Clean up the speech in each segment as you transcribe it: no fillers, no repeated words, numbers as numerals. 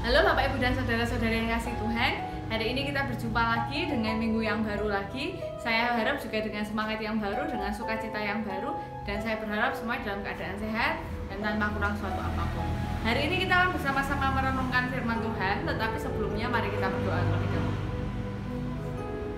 Halo Bapak Ibu dan Saudara-saudara yang kasih Tuhan. Hari ini kita berjumpa lagi dengan minggu yang baru lagi. Saya harap juga dengan semangat yang baru, dengan sukacita yang baru. Dan saya berharap semua dalam keadaan sehat dan tanpa kurang suatu apapun. Hari ini kita akan bersama-sama merenungkan firman Tuhan. Tetapi sebelumnya mari kita berdoa terlebih dahulu.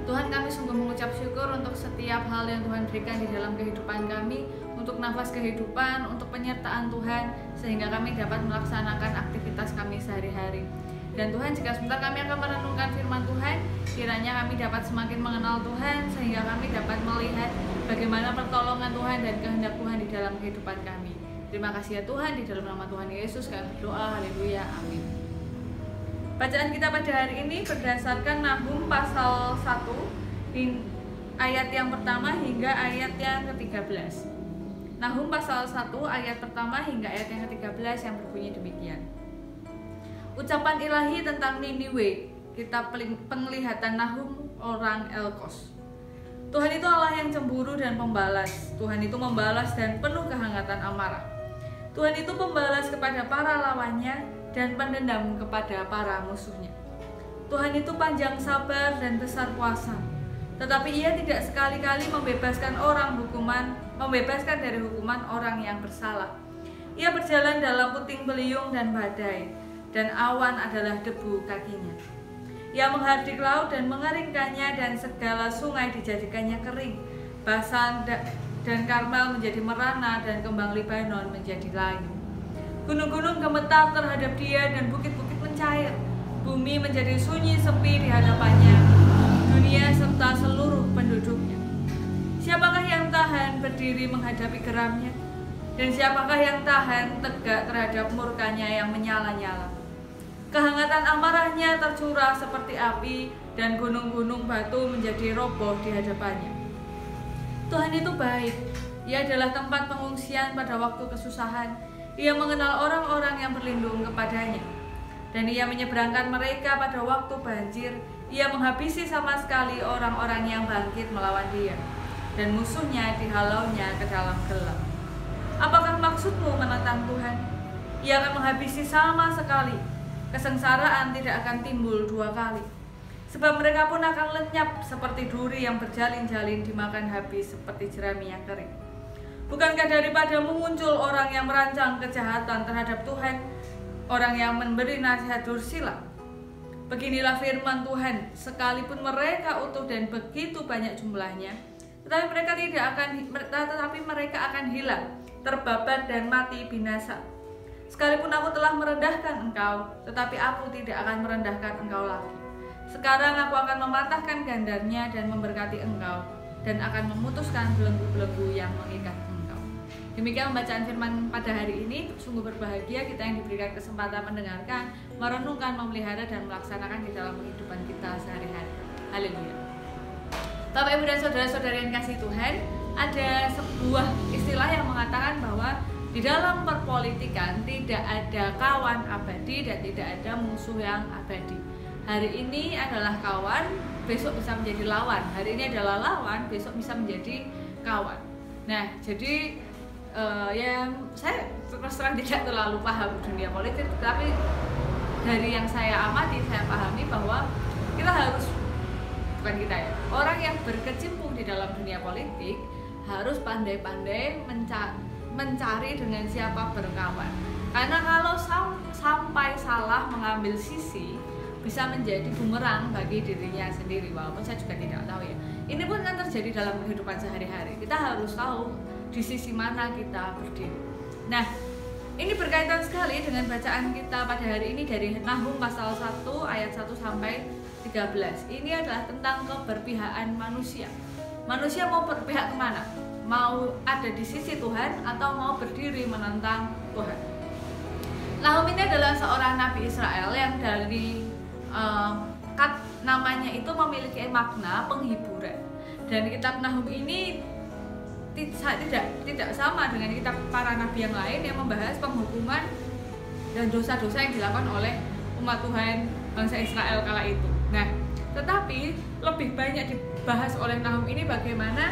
Tuhan, kami sungguh mengucap syukur untuk setiap hal yang Tuhan berikan di dalam kehidupan kami, untuk nafas kehidupan, untuk penyertaan Tuhan, sehingga kami dapat melaksanakan aktivitas kami sehari-hari. Dan Tuhan, jika sebentar kami akan merenungkan firman Tuhan, kiranya kami dapat semakin mengenal Tuhan, sehingga kami dapat melihat bagaimana pertolongan Tuhan dan kehendak Tuhan di dalam kehidupan kami. Terima kasih ya Tuhan, di dalam nama Tuhan Yesus kami berdoa, haleluya, amin. Bacaan kita pada hari ini berdasarkan Nahum pasal 1 ayat yang pertama hingga ayat yang ke-13. Nahum pasal 1 ayat pertama hingga ayat yang ke-13 yang berbunyi demikian. Ucapan ilahi tentang Niniwe, kitab penglihatan Nahum orang Elkos. Tuhan itu Allah yang cemburu dan pembalas. Tuhan itu membalas dan penuh kehangatan amarah. Tuhan itu pembalas kepada para lawannya dan pendendam kepada para musuhnya. Tuhan itu panjang sabar dan besar kuasa, tetapi Ia tidak sekali-kali membebaskan dari hukuman orang yang bersalah. Ia berjalan dalam puting beliung dan badai, dan awan adalah debu kakinya. Ia menghardik laut dan mengeringkannya, dan segala sungai dijadikannya kering. Basan dan Karmel menjadi merana, dan kembang Libanon menjadi layu. Gunung-gunung gemetar terhadap Dia dan bukit-bukit mencair. Bumi menjadi sunyi sepi di hadapannya, dunia serta seluruh penduduknya. Siapakah yang tahan berdiri menghadapi geramnya? Dan siapakah yang tahan tegak terhadap murkanya yang menyala-nyala? Kehangatan amarahnya tercurah seperti api, dan gunung-gunung batu menjadi roboh di hadapannya. Tuhan itu baik. Ia adalah tempat pengungsian pada waktu kesusahan. Ia mengenal orang-orang yang berlindung kepadanya, dan Ia menyeberangkan mereka pada waktu banjir. Ia menghabisi sama sekali orang-orang yang bangkit melawan Dia, dan musuhnya dihalaunya ke dalam gelap. Apakah maksudmu menentang Tuhan? Ia akan menghabisi sama sekali. Kesengsaraan tidak akan timbul dua kali, sebab mereka pun akan lenyap seperti duri yang berjalin-jalin dimakan habis seperti jerami yang kering. Bukankah daripadamu muncul orang yang merancang kejahatan terhadap Tuhan, orang yang memberi nasihat dursila? Beginilah firman Tuhan, sekalipun mereka utuh dan begitu banyak jumlahnya, tetapi mereka akan hilang, terbabat dan mati binasa. Sekalipun aku telah merendahkan engkau, tetapi aku tidak akan merendahkan engkau lagi. Sekarang aku akan mematahkan gandarnya dan memberkati engkau, dan akan memutuskan belenggu-belenggu yang mengikat engkau. Demikian pembacaan firman pada hari ini. Sungguh berbahagia kita yang diberikan kesempatan mendengarkan, merenungkan, memelihara, dan melaksanakan di dalam kehidupan kita sehari-hari. Haleluya. Bapak Ibu dan Saudara-saudara yang kasih Tuhan, ada sebuah istilah yang mengatakan bahwa di dalam perpolitikan tidak ada kawan abadi dan tidak ada musuh yang abadi. Hari ini adalah kawan, besok bisa menjadi lawan. Hari ini adalah lawan, besok bisa menjadi kawan. Nah, jadi saya terus terang tidak terlalu paham dunia politik, tapi dari yang saya amati, saya pahami bahwa orang yang berkecimpung di dalam dunia politik harus pandai-pandai mencari dengan siapa berkawan. Karena kalau sampai salah mengambil sisi, bisa menjadi bumerang bagi dirinya sendiri. Walaupun saya juga tidak tahu ya. Ini pun kan terjadi dalam kehidupan sehari-hari. Kita harus tahu di sisi mana kita berdiri. Nah, ini berkaitan sekali dengan bacaan kita pada hari ini dari Nahum pasal 1 ayat 1 sampai 13. Ini adalah tentang keberpihakan manusia. Manusia mau berpihak kemana? Mau ada di sisi Tuhan atau mau berdiri menentang Tuhan? Nahum ini adalah seorang nabi Israel yang dari namanya itu memiliki makna penghiburan. Dan kitab Nahum ini tidak sama dengan kitab para nabi yang lain yang membahas penghukuman dan dosa-dosa yang dilakukan oleh umat Tuhan bangsa Israel kala itu. Nah, tetapi lebih banyak dibahas oleh Nahum ini bagaimana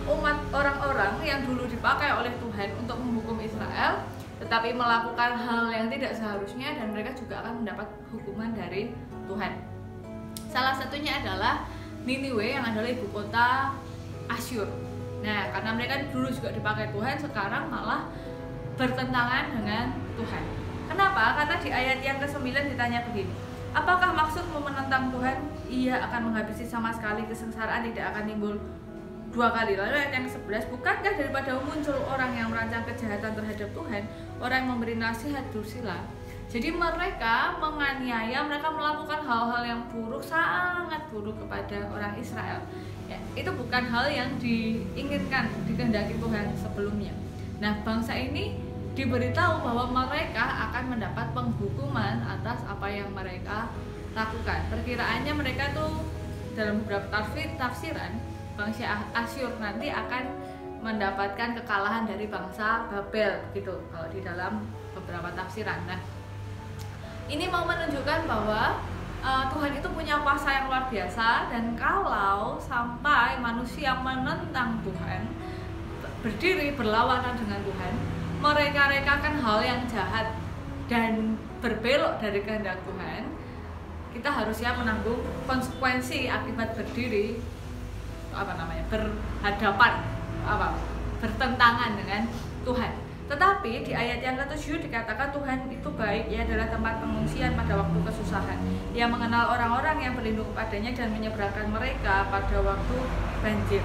umat orang-orang yang dulu dipakai oleh Tuhan untuk menghukum Israel tetapi melakukan hal yang tidak seharusnya, dan mereka juga akan mendapat hukuman dari Tuhan. Salah satunya adalah Niniwe yang adalah ibu kota Asyur. Nah, karena mereka dulu juga dipakai Tuhan, sekarang malah bertentangan dengan Tuhan. Kenapa? Karena di ayat yang ke-9 ditanya begini, apakah maksudmu menentang Tuhan? Ia akan menghabisi sama sekali, kesengsaraan tidak akan timbul dua kali. Lalu ayat yang ke-11, bukankah daripada muncul orang yang merancang kejahatan terhadap Tuhan, orang yang memberi nasihat dursila? Jadi mereka menganiaya, mereka melakukan hal-hal yang buruk, sangat buruk kepada orang Israel. Ya, itu bukan hal yang diinginkan, dikehendaki Tuhan sebelumnya. Nah, bangsa ini diberitahu bahwa mereka akan mendapat penghukuman atas apa yang mereka lakukan. Perkiraannya mereka tuh dalam beberapa tafsiran, bangsa Asyur nanti akan mendapatkan kekalahan dari bangsa Babel, begitu kalau di dalam beberapa tafsiran. Nah, ini mau menunjukkan bahwa Tuhan itu punya kuasa yang luar biasa, dan kalau sampai manusia menentang Tuhan, berdiri berlawanan dengan Tuhan, mereka-rekakan hal yang jahat dan berbelok dari kehendak Tuhan, kita harus siap menanggung konsekuensi akibat berdiri bertentangan dengan Tuhan. Tetapi di ayat yang ke-7 dikatakan Tuhan itu baik, ia adalah tempat pengungsian pada waktu kesusahan. Ia mengenal orang-orang yang berlindung kepadanya dan menyeberangkan mereka pada waktu banjir.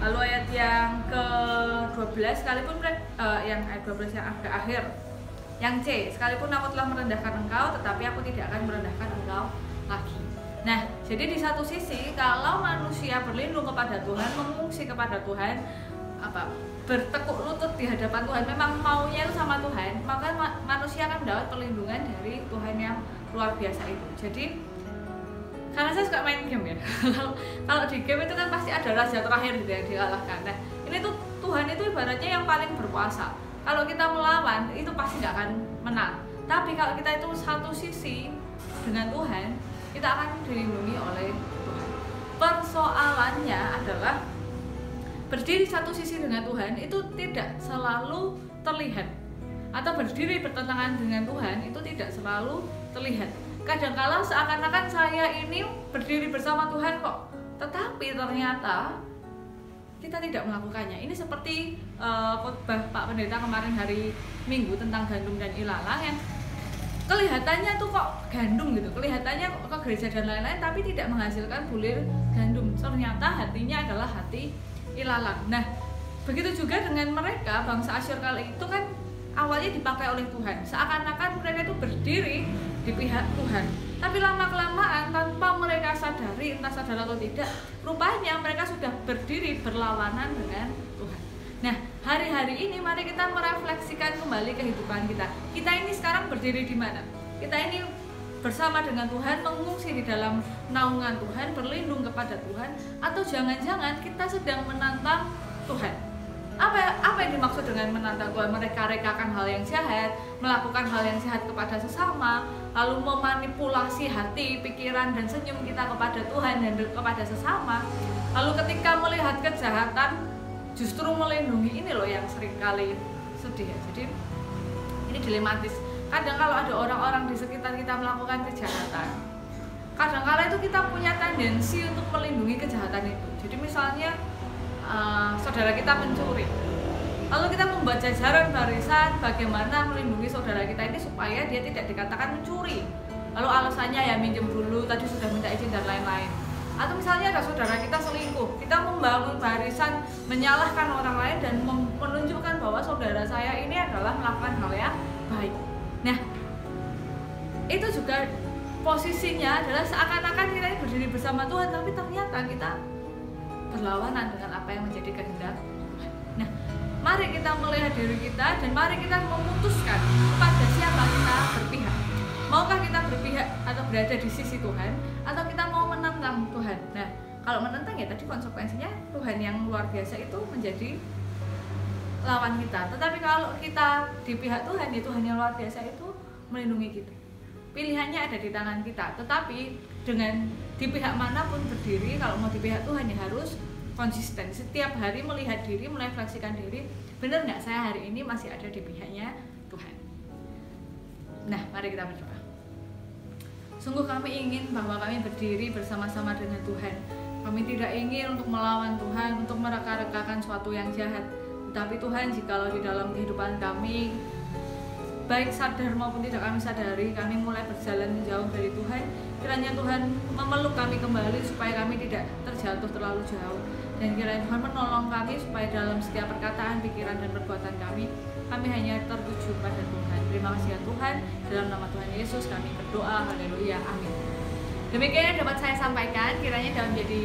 Lalu ayat yang ke-12, sekalipun yang ayat 12 yang agak akhir, yang C, sekalipun aku telah merendahkan engkau, tetapi aku tidak akan merendahkan engkau lagi. Nah, jadi di satu sisi kalau manusia berlindung kepada Tuhan, mengungsi kepada Tuhan, bertekuk lutut di hadapan Tuhan, memang maunya itu sama Tuhan, maka manusia akan mendapat perlindungan dari Tuhan yang luar biasa itu. Jadi karena saya suka main game ya, kalau di game itu kan pasti ada raja terakhir gitu yang dikalahkan. Nah, ini tuh Tuhan itu ibaratnya yang paling berkuasa. Kalau kita melawan itu pasti nggak akan menang. Tapi kalau kita itu satu sisi dengan Tuhan, kita akan dilindungi oleh Tuhan. Persoalannya adalah berdiri satu sisi dengan Tuhan itu tidak selalu terlihat, atau berdiri bertentangan dengan Tuhan itu tidak selalu terlihat. Kadangkala seakan-akan saya ini berdiri bersama Tuhan kok, tetapi ternyata kita tidak melakukannya. Ini seperti khotbah Pak Pendeta kemarin hari Minggu tentang gandum dan ilalang, yang kelihatannya tuh kok gandum gitu, kelihatannya kok ke gereja dan lain-lain, tapi tidak menghasilkan bulir gandum. Ternyata hatinya adalah hati ilalang. Nah, begitu juga dengan mereka, bangsa Asyur kali itu kan awalnya dipakai oleh Tuhan, seakan-akan mereka itu berdiri di pihak Tuhan, tapi lama-kelamaan tanpa mereka sadari, entah sadar atau tidak, rupanya mereka sudah berdiri berlawanan dengan Tuhan. Nah, hari-hari ini mari kita merefleksikan kembali kehidupan kita. Kita ini sekarang berdiri di mana? Kita ini bersama dengan Tuhan, mengungsi di dalam naungan Tuhan, berlindung kepada Tuhan, atau jangan-jangan kita sedang menantang Tuhan? Apa yang dimaksud dengan menantang Tuhan? Mereka rekakan hal yang jahat, melakukan hal yang jahat kepada sesama, lalu memanipulasi hati, pikiran, dan senyum kita kepada Tuhan dan kepada sesama. Lalu ketika melihat kejahatan, justru melindungi. Ini loh yang seringkali sedih ya. Jadi ini dilematis. Kadang kalau ada orang-orang di sekitar kita melakukan kejahatan, kadang-kala itu kita punya tendensi untuk melindungi kejahatan itu. Jadi misalnya saudara kita mencuri, lalu kita membuat jajaran barisan bagaimana melindungi saudara kita ini supaya dia tidak dikatakan mencuri. Lalu alasannya ya minjem dulu, tadi sudah minta izin dan lain-lain. Atau misalnya ada saudara kita selingkuh, kita membangun barisan menyalahkan orang lain dan menunjukkan bahwa saudara saya ini adalah melakukan hal yang baik. Nah, itu juga posisinya adalah seakan-akan kita ini berdiri bersama Tuhan, tapi ternyata kita berlawanan dengan apa yang menjadi kehendak Tuhan. Nah, mari kita melihat diri kita dan mari kita memutuskan kepada siapa kita berpihak. Maukah kita berpihak atau berada di sisi Tuhan, atau kita mau menentang Tuhan? Nah, kalau menentang ya tadi konsekuensinya Tuhan yang luar biasa itu menjadi lawan kita. Tetapi kalau kita di pihak Tuhan, ya Tuhan yang luar biasa itu melindungi kita. Pilihannya ada di tangan kita. Tetapi dengan di pihak manapun berdiri, kalau mau di pihak Tuhan ya harus konsisten. Setiap hari melihat diri, merefleksikan diri, benar nggak saya hari ini masih ada di pihaknya Tuhan. Nah, mari kita berdoa. Sungguh kami ingin bahwa kami berdiri bersama-sama dengan Tuhan. Kami tidak ingin untuk melawan Tuhan, untuk mereka-rekakan suatu yang jahat. Tetapi Tuhan, jikalau di dalam kehidupan kami, baik sadar maupun tidak kami sadari, kami mulai berjalan menjauh dari Tuhan, kiranya Tuhan memeluk kami kembali supaya kami tidak terjatuh terlalu jauh. Dan kiranya Tuhan menolong kami supaya dalam setiap perkataan, pikiran, dan perbuatan kami hanya tertuju pada Tuhan. Terima kasih ya Tuhan, dalam nama Tuhan Yesus kami berdoa, haleluya, amin. Demikian yang dapat saya sampaikan, kiranya dapat menjadi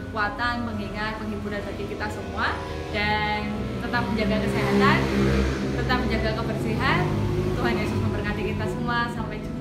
kekuatan, pengingat, penghiburan bagi kita semua. Dan tetap menjaga kesehatan, tetap menjaga kebersihan. Tuhan Yesus memberkati kita semua, sampai jumpa.